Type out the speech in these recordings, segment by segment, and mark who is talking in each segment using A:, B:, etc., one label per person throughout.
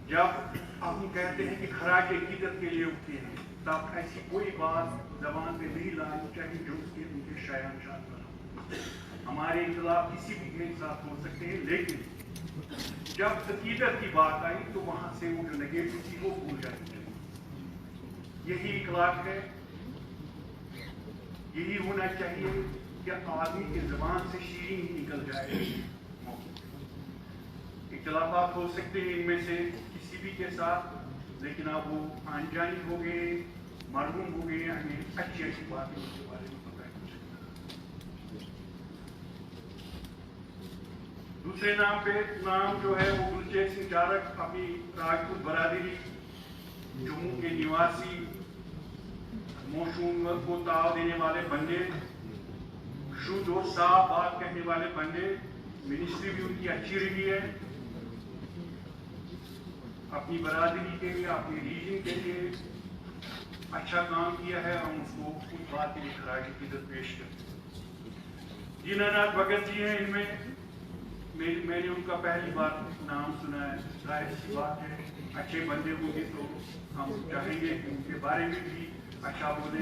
A: जब हम कहते हैं कि खराज अकीदत के लिए उठते हैं, तब ऐसी कोई बात जबान पे नहीं लानी चाहिए जो उसके उनके शायान शान बना। हमारे इख्तिलाफ किसी भी के साथ हो सकते हैं, लेकिन जब अकीदत की बात आई तो वहां से वो जो नेगेटिव थी वो भूल जानी चाहिए। यही इखलाक है, यही होना चाहिए कि आदमी की जबान से शीरीन ही निकल जाए। इख्तिलाफात हो सकते हैं इनमें से किसी भी के साथ, लेकिन अब वो अनजानी हो गए, मालूम हो गए, हमें अच्छी अच्छी बातें उसके बारे में पता है। दूसरे नाम जो है वो गुलचेर सिंह चारक, अभी राजपूत बरादरी, जम्मू के निवासी, मौसूम को ताव देने वाले बंदे, शुद्ध और साफ बात कहने वाले बंदे, मिनिस्ट्री भी उनकी अच्छी रही है, अपनी बरादरी के लिए, अपने रीजन के लिए अच्छा काम किया है। हम उसको उस बात के लिए खराज इज्जत पेश करते हैं। दीनानाथ भगत जी हैं, इनमें मैंने उनका पहली बार नाम सुना है। जाहिर सी बात है, अच्छे बंदे होंगे तो हम चाहेंगे कि उनके बारे में भी अच्छा बोले।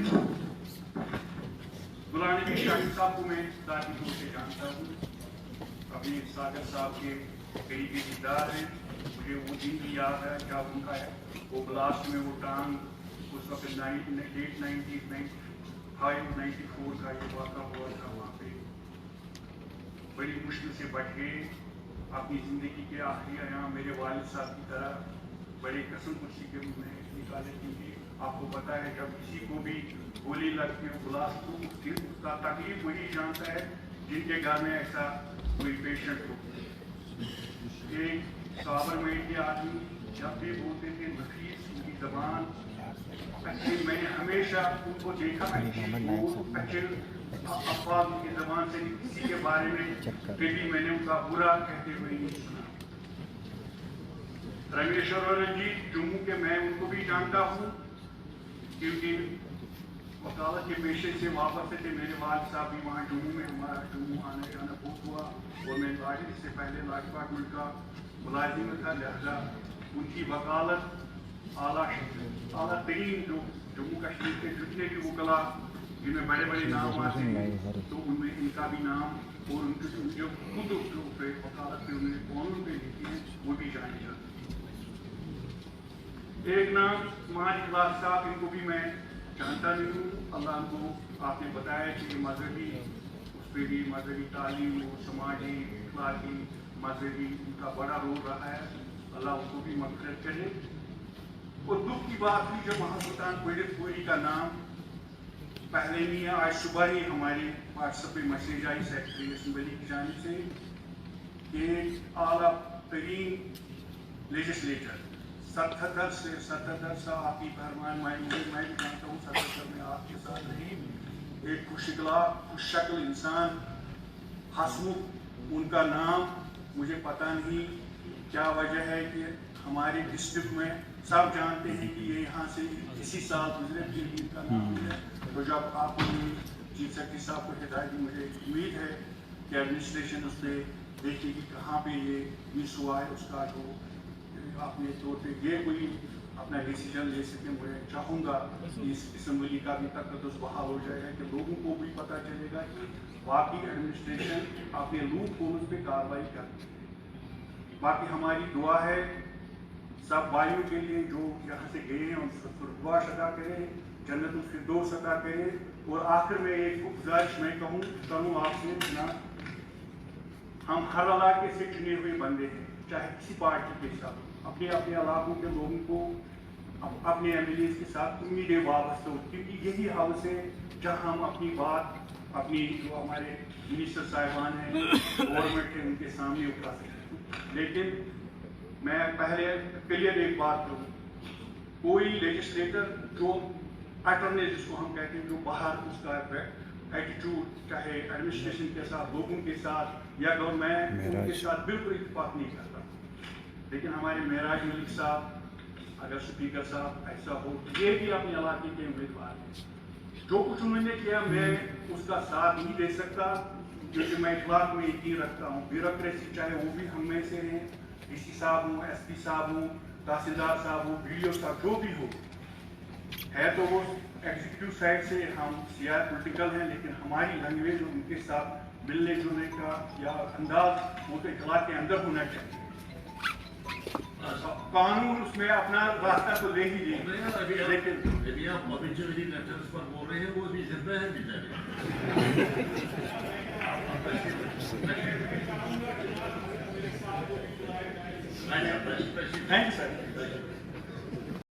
A: गुलाम नबी शाही साहब को मैं दादी तौर से जानता हूँ, अभी सागर साहब के करीबी रिश्तेदार हैं। मुझे वो दिन भी याद है जब उनका वो ब्लास्ट में वो टांग उस वक्त 1995-94 का ये वाक़ा हुआ था। वहाँ पे बड़ी मुश्किल से बच गए, अपनी ज़िंदगी के आखिरी अयाम मेरे वालिद साहब की तरह बड़े कसम खुशी के में निकाले। क्योंकि आपको पता है जब किसी को भी गोली लगती है ब्लास्ट को, उसका तकलीफ वही जानता है जिनके घर में ऐसा कोई पेशेंट हो। एक साबरमती के आदमी जब भी बोलते थे नफीस, उनकी जबान अच्छी, मैंने हमेशा उनको देखा अच्छे अफवाह उनकी जबान से किसी के बारे में कभी मैंने उनका बुरा कहते हुए नहीं सुना। रमेश्वर जी जम्मू के, मैं उनको भी जानता हूँ क्योंकि वकालत के पेशे से वापस थे। मेरे वालिद साहब भी वहाँ जम्मू में, हमारा जम्मू आने जाना बहुत हुआ और मैं इससे पहले लाज डिपार्टमेंट का मुलाजिम था, लिहाजा उनकी वकालत आला तरीन जो जम्मू कश्मीर के जितने भी वकला जिनमें बड़े बड़े नाम आते हैं, तो उनमें इनका भी नाम और उनके जो खुद जो वकालत पे उन्होंने कानून पे लिखी है वो भी जाने जाते हैं। एक नाम महाज इखलास साहब, इनको भी मैं जानता नहीं हूँ। अल्लाह को आपने बताया कि मजहबी उस पर भी मजहबी तालीम और समाजी इखलाकी मजहबी उनका बड़ा रोल रहा है। अल्लाह उनको भी मग़फ़िरत करे। और दुख की बात हुई जब महासुल्तान कोयरी का नाम पहले नहीं है, आज सुबह ही हमारी व्हाट्सएप पे मैसेज आई सेक्रेटरी असेंबली की जानिब से कि आला तरीन लेजिस्लेटर 77 से 77 साल आपकी फरमान, मैं भी जानता हूँ 77 में आपके साथ रही, एक खुशशक्ल इंसान हसमुख उनका नाम, मुझे पता नहीं क्या वजह है कि हमारे डिस्ट्रिक्ट में सब जानते हैं कि ये यहाँ से इसी साल गुजरे फिर भी इनका नाम है। तो जब आप चीफ सेक्रेटरी साहब को हिदायत दी, मुझे उम्मीद है कि एडमिनिस्ट्रेशन उस पर देखेगी कहाँ पे ये मिस हुआ है, उसका जो अपने तौर पे ये कोई अपना डिसीजन ले सके। मैं चाहूँगा कि इस असम्बली का भी तकद्दुस बहाल हो जाएगा कि लोगों को भी पता चलेगा कि बाकी एडमिनिस्ट्रेशन अपने लूप होल्स पे कार्रवाई करती है। बाकी हमारी दुआ है सब भाइयों के लिए जो यहाँ से गए हैं, उन दुआ अदा करें, जन्नतुल फिरदौस अदा करें। और आखिर में एक गुजारिश मैं करूँ आपसे ना, हम हर इलाके से चुने हुए बंदे हैं, चाहे किसी पार्टी के साथ, अपने अपने इलाकों के लोगों को अपने एमएलए के साथ उम्मीदें वाबस्ता हो, क्योंकि यही हाउस है जहाँ हम अपनी बात अपनी जो हमारे मिनिस्टर साहिबान हैं गवर्नमेंट के उनके सामने उठा सकते। लेकिन मैं पहले क्लियर एक बात करूँ, कोई लेजिस्लेटर जो अटर्नी जिसको हम कहते हैं, जो बाहर उसका एटीट्यूड चाहे एडमिनिस्ट्रेशन के साथ, लोगों के साथ या गवर्नमेंट उनके साथ बिल्कुल इत्तेफाक नहीं करता। लेकिन हमारे मेराज मलिक साहब, अगर स्पीकर साहब ऐसा हो, ये भी अपने इलाके के उम्मीदवार हैं। जो कुछ उन्होंने किया मैं उसका साथ नहीं दे सकता, क्योंकि मैं इखलाक में यकीन रखता हूँ। ब्यूरोक्रेसी चाहे वो भी हम में से हैं, डीसी साहब हूँ, एसपी साहब हूँ, तहसीलदार साहब हो, BDO साहब, जो भी हो, है तो वो एग्जीक्यूटिव साइड से हम CR पॉलिटिकल हैं, लेकिन हमारी लैंग्वेज और उनके साथ मिलने जुलने का या अंदाज वो तो इखलाक के अंदर होना चाहिए। कानून उसमें अपना रास्ता तो दे ही देंगे, लेकिन
B: यदि आप ऑब्जेक्टिविटी लेटर्स पर बोल रहे हैं वो भी जिंदा है बेचारे।
A: Thank you sir.